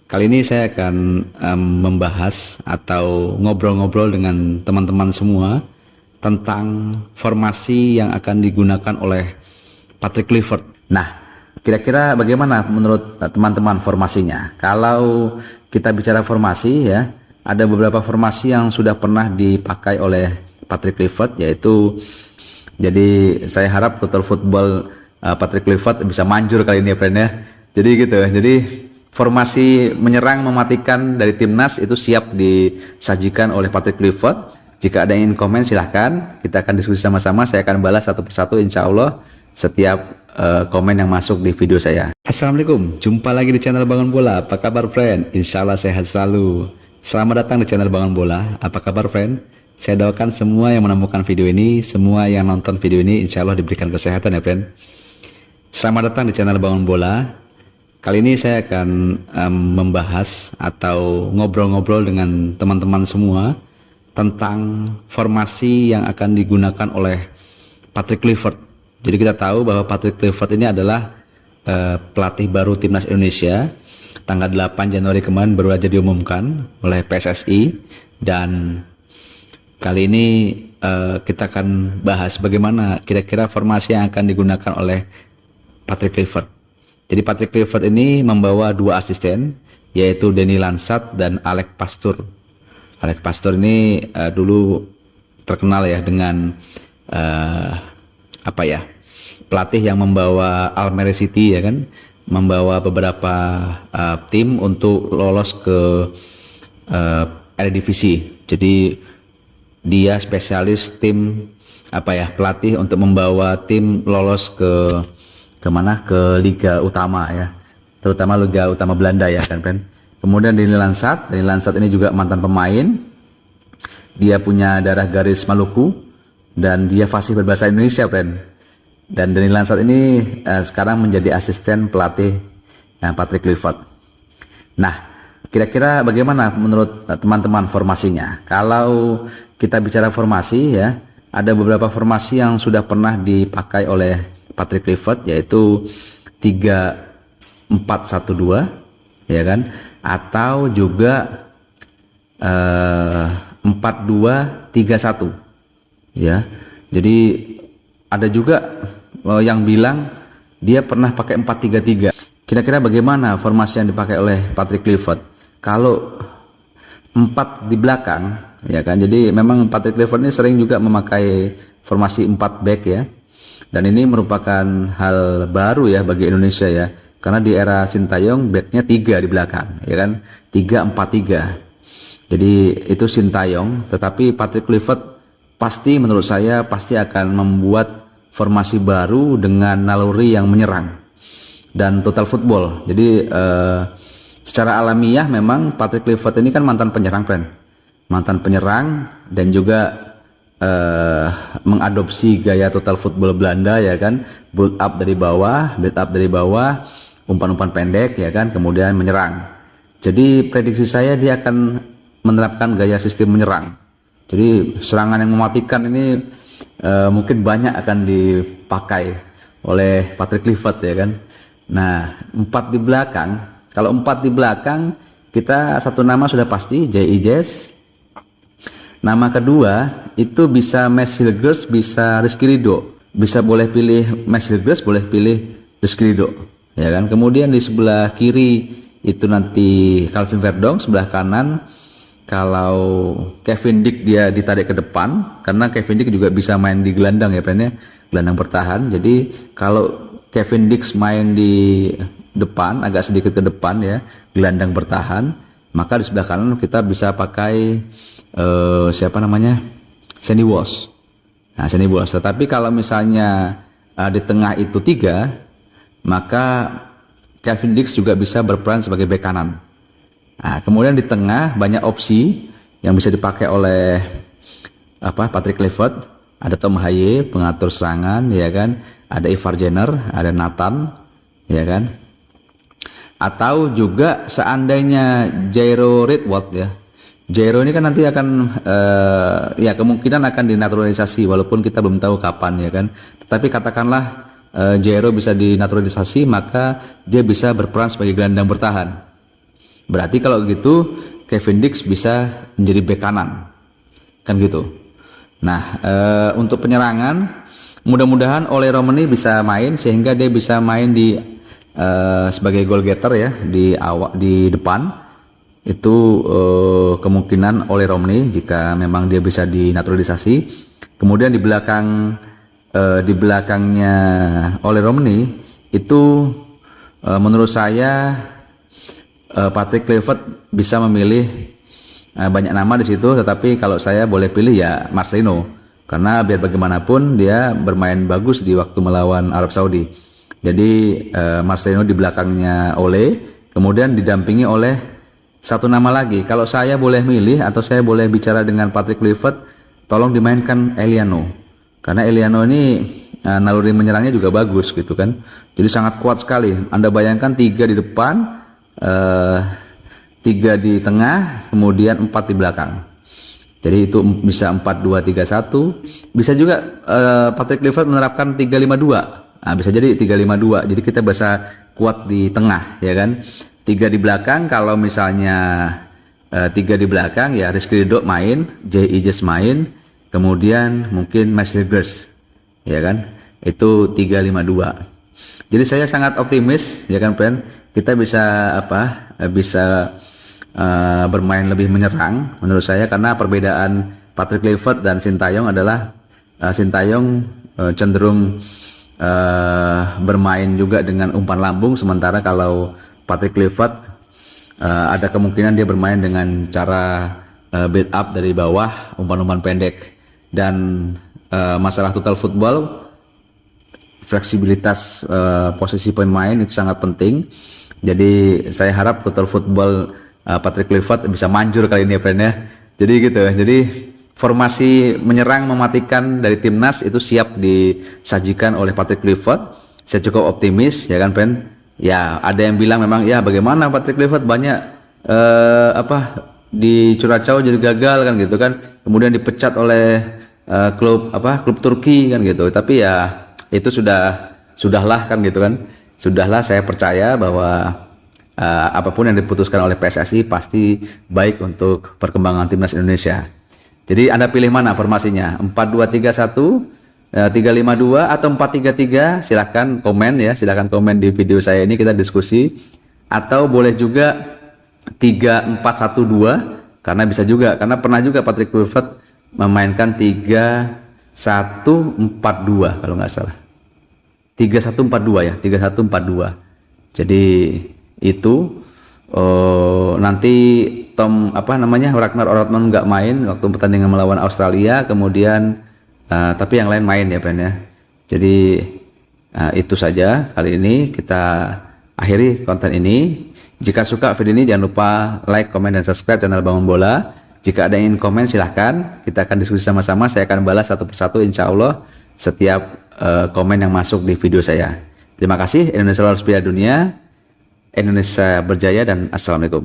Kali ini saya akan membahas atau ngobrol-ngobrol dengan teman-teman semua tentang formasi yang akan digunakan oleh Patrick Kluivert. Nah, kira-kira bagaimana menurut teman-teman formasinya? Kalau kita bicara formasi ya, ada beberapa formasi yang sudah pernah dipakai oleh Patrick Kluivert, yaitu jadi saya harap total football Patrick Kluivert bisa manjur kali ini ya friend ya. Jadi gitu. Jadi formasi menyerang mematikan dari timnas itu siap disajikan oleh Patrick Kluivert. Jika ada yang ingin komen silahkan, kita akan diskusi sama-sama. Saya akan balas satu persatu insya Allah setiap komen yang masuk di video saya. Assalamualaikum, jumpa lagi di channel Bangun Bola. Apa kabar friend? Insya Allah sehat selalu. Selamat datang di channel Bangun Bola. Apa kabar friend? Saya doakan semua yang menemukan video ini, semua yang nonton video ini insya Allah diberikan kesehatan ya friend. Selamat datang di channel Bangun Bola. Kali ini saya akan membahas atau ngobrol-ngobrol dengan teman-teman semua tentang formasi yang akan digunakan oleh Patrick Kluivert. Jadi kita tahu bahwa Patrick Kluivert ini adalah pelatih baru timnas Indonesia. Tanggal 8 Januari kemarin baru saja diumumkan oleh PSSI, dan kali ini kita akan bahas bagaimana kira-kira formasi yang akan digunakan oleh Patrick Kluivert. Jadi Patrick Kluivert ini membawa dua asisten, yaitu Denny Lansat dan Alex Pastoor. Alex Pastoor ini dulu terkenal ya dengan pelatih yang membawa Almere City ya kan, membawa beberapa tim untuk lolos ke Eredivisie. Jadi dia spesialis tim pelatih untuk membawa tim lolos ke Liga Utama ya, terutama Liga Utama Belanda ya kan friend. Kemudian Denny Lansat ini juga mantan pemain, dia punya darah garis Maluku dan dia fasih berbahasa Indonesia friend. Dan Denny Lansat ini sekarang menjadi asisten pelatih Patrick Kluivert. Nah, kira-kira bagaimana menurut teman-teman formasinya? Kalau kita bicara formasi ya, ada beberapa formasi yang sudah pernah dipakai oleh Patrick Kluivert, yaitu 3-4-1-2 ya kan, atau juga 4-2-3-1 ya. Jadi ada juga yang bilang dia pernah pakai 4-3-3. Kira-kira bagaimana formasi yang dipakai oleh Patrick Kluivert? Kalau 4 di belakang ya kan, jadi memang Patrick Kluivert ini sering juga memakai formasi 4 back ya. Dan ini merupakan hal baru ya bagi Indonesia ya, karena di era Sintayong backnya 3 di belakang ya kan, 3-4-3. Jadi itu Sintayong, tetapi Patrick Kluivert pasti menurut saya pasti akan membuat formasi baru dengan naluri yang menyerang dan total football. Jadi secara alamiah memang Patrick Kluivert ini kan mantan penyerang friend, mantan penyerang dan juga mengadopsi gaya total football Belanda ya kan, build up dari bawah, umpan-umpan pendek ya kan, kemudian menyerang. Jadi prediksi saya dia akan menerapkan gaya sistem menyerang. Jadi serangan yang mematikan ini mungkin banyak akan dipakai oleh Patrick Kluivert ya kan. Nah, 4 di belakang, kalau 4 di belakang kita satu nama sudah pasti, J.I. Jazz. Nama kedua itu bisa Mads Hilgers, bisa Rizky Ridho. Bisa boleh pilih Mads Hilgers, boleh pilih Rizky Ridho. Ya kan? Kemudian di sebelah kiri itu nanti Calvin Verdong, sebelah kanan kalau Kevin Dijk dia ditarik ke depan, karena Kevin Dijk juga bisa main di gelandang ya friend ya, gelandang bertahan. Jadi kalau Kevin Dijk main di depan, agak sedikit ke depan ya, gelandang bertahan, maka di sebelah kanan kita bisa pakai Sandy Walsh. Nah, Sandy Walsh. Tetapi kalau misalnya di tengah itu 3, maka Kevin Dijk juga bisa berperan sebagai bek kanan. Nah, kemudian di tengah banyak opsi yang bisa dipakai oleh Patrick Kluivert. Ada Tom Haye pengatur serangan ya kan, ada Ivar Jenner, ada Nathan ya kan. Atau juga seandainya Jairo Ritwood ya, Jairo ini kan nanti akan ya kemungkinan akan dinaturalisasi, walaupun kita belum tahu kapan ya kan. Tetapi katakanlah Jairo bisa dinaturalisasi, maka dia bisa berperan sebagai gelandang bertahan. Berarti kalau gitu Kevin Dix bisa menjadi bek kanan, kan gitu. Nah, untuk penyerangan mudah-mudahan Ole Romani bisa main sehingga dia bisa main di sebagai goal getter ya di depan. Itu kemungkinan Ole Romani jika memang dia bisa dinaturalisasi. Kemudian di belakangnya Ole Romani itu menurut saya Patrick Kluivert bisa memilih banyak nama di situ, tetapi kalau saya boleh pilih ya Marcelino, karena biar bagaimanapun dia bermain bagus di waktu melawan Arab Saudi. Jadi Marcelino di belakangnya Ole, kemudian didampingi oleh satu nama lagi. Kalau saya boleh milih atau saya boleh bicara dengan Patrick Kluivert, tolong dimainkan Eliano, karena Eliano ini naluri menyerangnya juga bagus gitu kan. Jadi sangat kuat sekali. Anda bayangkan 3 di depan, 3 di tengah, kemudian 4 di belakang. Jadi itu bisa 4-2-3-1. Bisa juga Patrick Kluivert menerapkan 3-5-2. Nah, bisa jadi 3-5-2. Jadi kita bisa kuat di tengah, ya kan. 3 di belakang, kalau misalnya 3 di belakang ya Rizky Ridho main, Jay Ijes main, kemudian mungkin Max Ligers, ya kan. Itu 3-5-2. Jadi saya sangat optimis, ya kan friend, kita bisa bermain lebih menyerang menurut saya, karena perbedaan Patrick Kluivert dan Sintayong adalah Sintayong cenderung bermain juga dengan umpan lambung, sementara kalau Patrick Kluivert ada kemungkinan dia bermain dengan cara build up dari bawah, umpan-umpan pendek. Dan masalah total football, fleksibilitas posisi pemain itu sangat penting. Jadi saya harap total football Patrick Kluivert bisa manjur kali ini ya friend ya. Jadi gitu. Jadi formasi menyerang mematikan dari timnas itu siap disajikan oleh Patrick Kluivert. Saya cukup optimis, ya kan friend. Ya, ada yang bilang memang ya bagaimana Patrick Kluivert banyak di Curaçao jadi gagal kan gitu kan. Kemudian dipecat oleh klub Turki kan gitu. Tapi ya itu sudahlah kan gitu kan. Sudahlah, saya percaya bahwa apapun yang diputuskan oleh PSSI pasti baik untuk perkembangan timnas Indonesia. Jadi Anda pilih mana formasinya? 4-2-3-1, 3-5-2 atau 4-3-3? Silahkan komen ya, silahkan komen di video saya ini, kita diskusi. Atau boleh juga 3-4-1-2, karena bisa juga, karena pernah juga Patrick Kluivert memainkan 3-1-4-2 kalau nggak salah. 3-1-4-2 ya, 3-1-4-2. Jadi itu nanti Ragnar Orotman nggak main waktu pertandingan melawan Australia, kemudian tapi yang lain main ya friend ya. Jadi itu saja kali ini, kita akhiri konten ini. Jika suka video ini jangan lupa like, komen, dan subscribe channel Bangun Bola. Jika ada yang ingin komen silahkan, kita akan diskusi sama-sama. Saya akan balas satu persatu insya Allah setiap komen yang masuk di video saya. Terima kasih. Indonesia harus Piala Dunia, Indonesia berjaya, dan assalamualaikum.